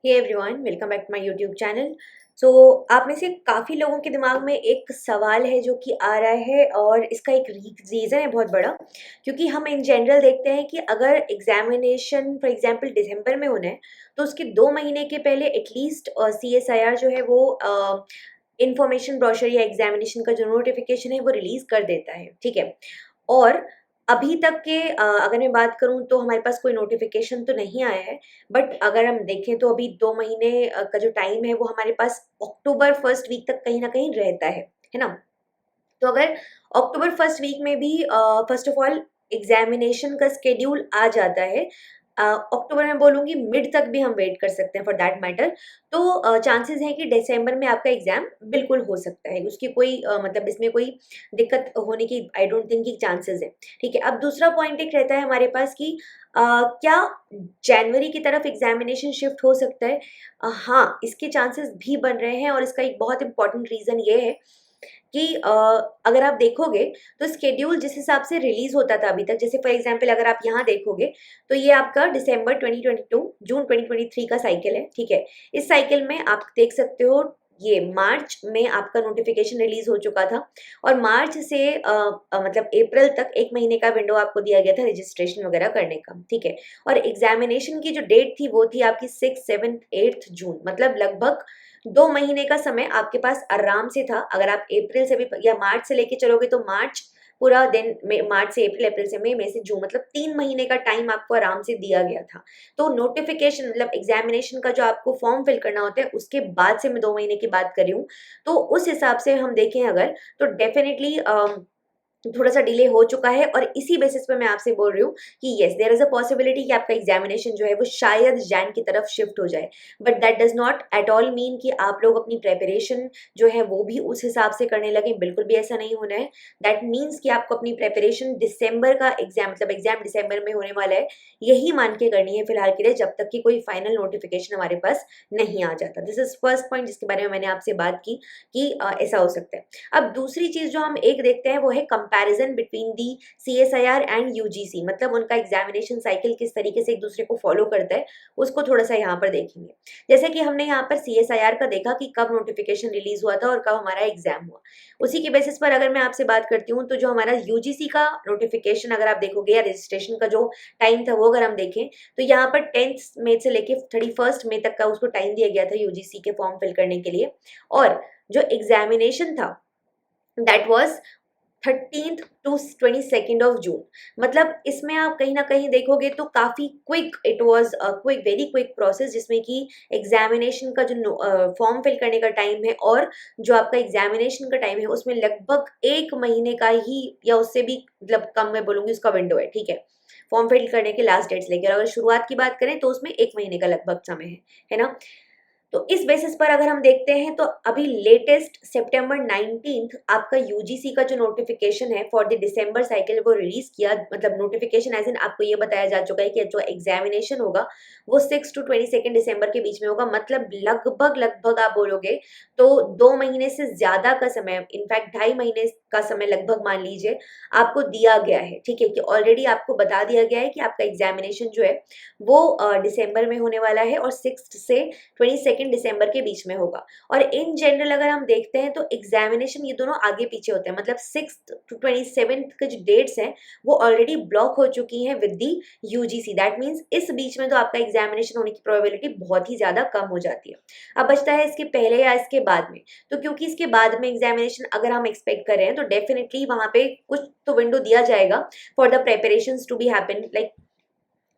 Hey everyone, welcome back to my YouTube channel. So आप में से काफ़ी लोगों के दिमाग में एक सवाल है जो कि आ रहा है और इसका एक रीज़न है बहुत बड़ा। क्योंकि हम इन जनरल देखते हैं कि अगर एग्जामिनेशन फॉर एग्जांपल दिसंबर में होना है तो उसके 2 महीने के पहले एटलीस्ट CSIR जो है वो इंफॉर्मेशन ब्रोशर या एग्जामिनेशन का जो नोटिफिकेशन है वो रिलीज़ कर देता है, ठीक है। और अभी तक के अगर मैं बात करूँ तो हमारे पास कोई नोटिफ़िकेशन तो नहीं आया है, बट अगर हम देखें तो अभी 2 महीने का जो टाइम है वो हमारे पास अक्टूबर फर्स्ट वीक तक कहीं न कहीं रहता है ना? तो अगर अक्टूबर फर्स्ट वीक में भी फर्स्ट ऑफ ऑल एग्ज़ामिनेशन का शेड्यूल आ जाता है, अक्टूबर में बोलूँगी मिड तक भी हम वेट कर सकते हैं फॉर दैट मैटर। तो चांसेस हैं कि दिसंबर में आपका एग्ज़ाम बिल्कुल हो सकता है। उसकी कोई मतलब इसमें कोई दिक्कत होने की आई डोंट थिंक कि चांसेस है, ठीक है। अब दूसरा पॉइंट एक रहता है हमारे पास कि क्या जनवरी की तरफ एग्ज़ामिनेशन शिफ्ट हो सकता है? हाँ, इसके चांसेस भी बन रहे हैं और इसका एक बहुत इम्पोर्टेंट रीज़न ये है कि अगर आप देखोगे तो शेड्यूल जिस हिसाब से रिलीज़ होता था अभी तक, जैसे फॉर एग्ज़ाम्पल अगर आप यहाँ देखोगे तो ये आपका दिसंबर 2022 जून 2023 का साइकिल है, ठीक है। इस साइकिल में आप देख सकते हो ये मार्च में आपका नोटिफ़िकेशन रिलीज़ हो चुका था और मार्च से मतलब अप्रैल तक 1 महीने का विंडो आपको दिया गया था रजिस्ट्रेशन वगैरह करने का, ठीक है। और एग्ज़ामिनेशन की जो डेट थी वो थी आपकी 6, 7, 8 जून, मतलब लगभग 2 महीने का समय आपके पास आराम से था। अगर आप अप्रैल से भी या मार्च से लेके चलोगे तो मार्च पूरा दिन में, मार्च से अप्रैल, अप्रैल से मई से जून, मतलब 3 महीने का टाइम आपको आराम से दिया गया था। तो नोटिफ़िकेशन मतलब एग्ज़ामिनेशन का जो आपको फॉर्म फिल करना होता है उसके बाद से मैं 2 महीने की बात कर रही हूँ। तो उस हिसाब से हम देखें अगर तो डेफ़िनिटली थोड़ा-सा डिले हो चुका है और इसी बेसिस पे मैं आपसे बोल रही हूँ कि yes there is a possibility कि आपका एग्ज़ामिनेशन जो है वो शायद जैन की तरफ शिफ्ट हो जाए। But that does not at all mean कि आप लोग अपनी प्रिपरेशन जो है वो भी उस हिसाब से करने लगें, बिल्कुल भी ऐसा नहीं होना है। दैट मीन्स कि आपको अपनी प्रिपरेशन दिसंबर का एग्ज़ाम मतलब एग्ज़ाम दिसंबर में होने वाला है, यही मान के करनी है फिलहाल के लिए जब तक कि कोई फाइनल नोटिफ़िकेशन हमारे पास नहीं आ जाता। दिस इज़ फर्स्ट पॉइंट जिसके बारे में मैंने आपसे बात की कि ऐसा हो सकता है। अब दूसरी चीज़ जो हम एक देखते हैं वो है comparison between the CSIR and UGC, मतलब उनका एग्जामिनेशन साइकिल किस तरीके से एक दूसरे को फॉलो करता है, उसको थोड़ा-सा यहाँ पर देखेंगे। जैसे कि हमने यहाँ पर CSIR का देखा कि कब नोटिफिकेशन रिलीज़ हुआ था और कब हमारा एग्ज़ाम हुआ। उसी के बेसिस पर अगर मैं आपसे बात करती हूँ तो जो हमारा UGC का नोटिफिकेशन अगर आप देखोगे या रजिस्ट्रेशन का जो टाइम था वो अगर हम देखें तो यहाँ पर 10th मई से लेके 31st मई तक का उसको टाइम दिया गया था UGC के फॉर्म फिल करने के लिए। और जो एग्जामिनेशन था that was 13th to 22nd of June, मतलब इसमें आप कहीं ना कहीं देखोगे तो काफी quick it was quick, very quick process, जिसमें कि एग्जामिनेशन का जो फॉर्म फिल करने का टाइम है और जो आपका एग्जामिनेशन का टाइम है उसमें लगभग 1 महीने का ही या उससे भी मतलब कम मैं बोलूंगी उसका विंडो है, ठीक है। फॉर्म फिल करने के लास्ट डेट से लेकर अगर शुरुआत की बात करें तो उसमें 1 महीने का लगभग समय है ना। तो इस बेसिस पर अगर हम देखते हैं तो अभी लेटेस्ट सितंबर 19th आपका यूजीसी का जो नोटिफिकेशन है फॉर द दिसंबर साइकिल वो रिलीज किया, मतलब नोटिफिकेशन एज इन आपको ये बताया जा चुका है कि जो एग्जामिनेशन होगा वो 6 टू 22 दिसंबर के बीच में होगा, मतलब लगभग लगभग आप बोलोगे तो 2 महीने से ज्यादा का समय, इनफैक्ट 2.5 महीने का समय लगभग मान लीजिए आपको दिया गया है, ठीक है। कि ऑलरेडी आपको बता दिया गया है कि आपका एग्जामिनेशन जो है वो दिसंबर में होने वाला है और 6 से 22 दिसंबर के बीच में होगा। और इन जनरल अगर हम देखते हैं तो एग्जामिनेशन ये दोनों आगे पीछे होते हैं, मतलब 6 टू 27 के जो डेट्स हैं वो ऑलरेडी ब्लॉक हो चुकी हैं with the UGC. That means इस बीच में तो आपका एग्जामिनेशन होने की प्रोबेबिलिटी बहुत ही ज्यादा कम हो जाती है। अब बचता है इसके पहले या इसके बाद में, तो क्योंकि इसके बाद में एग्जामिनेशन अगर हम एक्सपेक्ट कर रहे हैं तो डेफिनेटली वहां पे कुछ तो विंडो दिया जाएगा for the preparations to be happen, like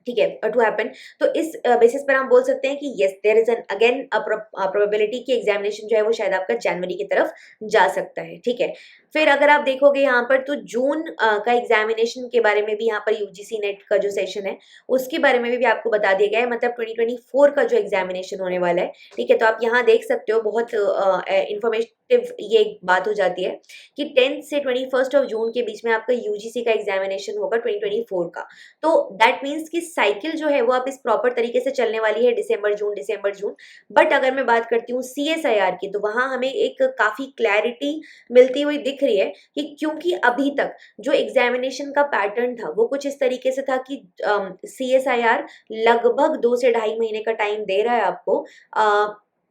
ठीक है, टू हैपन। तो इस बेसिस पर हम बोल सकते हैं कि yes there is an again probability कि एग्जामिनेशन जो है वो शायद आपका जनवरी की तरफ जा सकता है, ठीक है। फिर अगर आप देखोगे यहाँ पर तो जून का एग्जामिनेशन के बारे में भी यहाँ पर यूजीसी नेट का जो सेशन है उसके बारे में भी आपको बता दिया गया है, मतलब 2024 का जो एग्जामिनेशन होने वाला है, ठीक है। तो आप यहाँ देख सकते हो बहुत इंफॉर्मेटिव ये एक बात हो जाती है कि 10th से 21st ऑफ जून के बीच में आपका यूजीसी का एग्जामिनेशन होगा 2024 का। तो दैट मीन्स कि साइकिल जो है वो अब इस प्रॉपर तरीके से चलने वाली है दिसंबर जून दिसंबर जून। बट अगर मैं बात करती हूँ CSIR की, तो वहाँ हमें एक काफ़ी क्लैरिटी मिलती हुई दिख रही है कि क्योंकि अभी तक जो एग्जामिनेशन का पैटर्न था वो कुछ इस तरीके से था कि CSIR लगभग 2 से ढाई महीने का टाइम दे रहा है आपको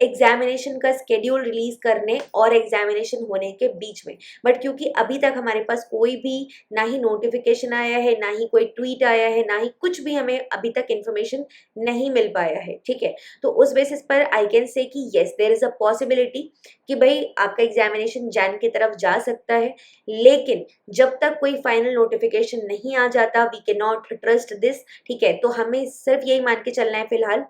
एग्जामिनेशन का स्केड्यूल रिलीज करने और एग्जामिनेशन होने के बीच में। बट क्योंकि अभी तक हमारे पास कोई भी ना ही नोटिफिकेशन आया है, ना ही कोई ट्वीट आया है, ना ही कुछ भी हमें अभी तक इन्फॉर्मेशन नहीं मिल पाया है, ठीक है, तो उस बेसिस पर आई कैन से कि yes there is a possibility कि भाई आपका एग्जामिनेशन जैन की तरफ जा सकता है। लेकिन जब तक कोई फाइनल नोटिफिकेशन नहीं आ जाता we can not trust this, ठीक है, तो हमें सिर्फ यही मान के चलना है फिलहाल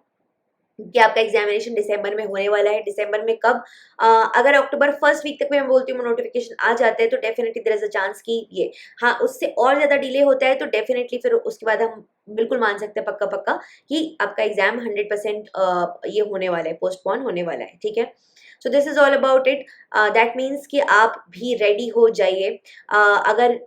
कि आपका एग्जामिनेशन दिसंबर में होने वाला है। दिसंबर में कब, अगर अक्टूबर फर्स्ट वीक तक में मैं बोलती हूँ नोटिफिकेशन आ जाते हैं तो definitely there is a chance कि ये, हाँ, उससे और ज़्यादा डिले होता है तो डेफिनेटली फिर उसके बाद हम बिल्कुल मान सकते हैं पक्का पक्का कि आपका एग्जाम 100% ये होने वाला है, पोस्टपोन होने वाला है, ठीक है। So this is all about it. That means कि आप भी रेडी हो जाइए। अगर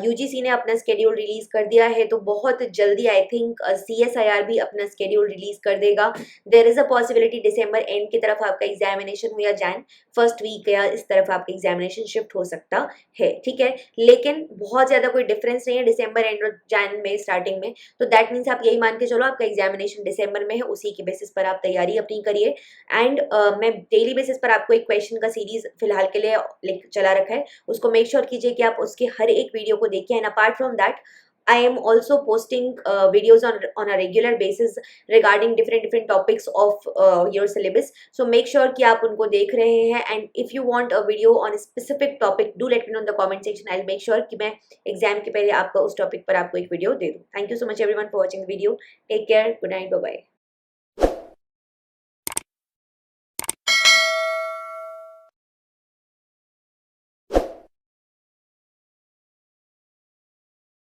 यूजीसी ने अपना स्केड्यूल रिलीज कर दिया है तो बहुत जल्दी आई थिंक CSIR भी अपना स्केड्यूल रिलीज कर देगा। There is a possibility December end की तरफ आपका एग्जामिनेशन हो या जैन फर्स्ट वीक या इस तरफ आपका एग्जामिनेशन शिफ्ट हो सकता है, ठीक है। लेकिन बहुत ज्यादा कोई डिफरेंस नहीं है दिसंबर एंड और जैन में स्टार्टिंग में, तो दैट मीन्स आप यही मान के चलो आपका एग्जामिनेशन दिसंबर में है, उसी के बेसिस पर आप तैयारी अपनी करिए। एंड मैं डेली बेसिस पर आपको एक क्वेश्चन का सीरीज फिलहाल के लिए चला रखा है, उसको मेक श्योर कीजिए कि आप उसके हर एक वीडियो को देखिए। And apart from that I am also posting videos on a regular basis regarding different topics of your syllabus. So make sure कि आप उनको देख रहे हैं, and if you want a video on a specific topic, do let me know in the comment section. I'll make sure कि मैं exam के पहले आपका उस टॉपिक पर आपको एक वीडियो दे दूँ। Thank you so much everyone for watching the video. Take care. Good night. Bye bye.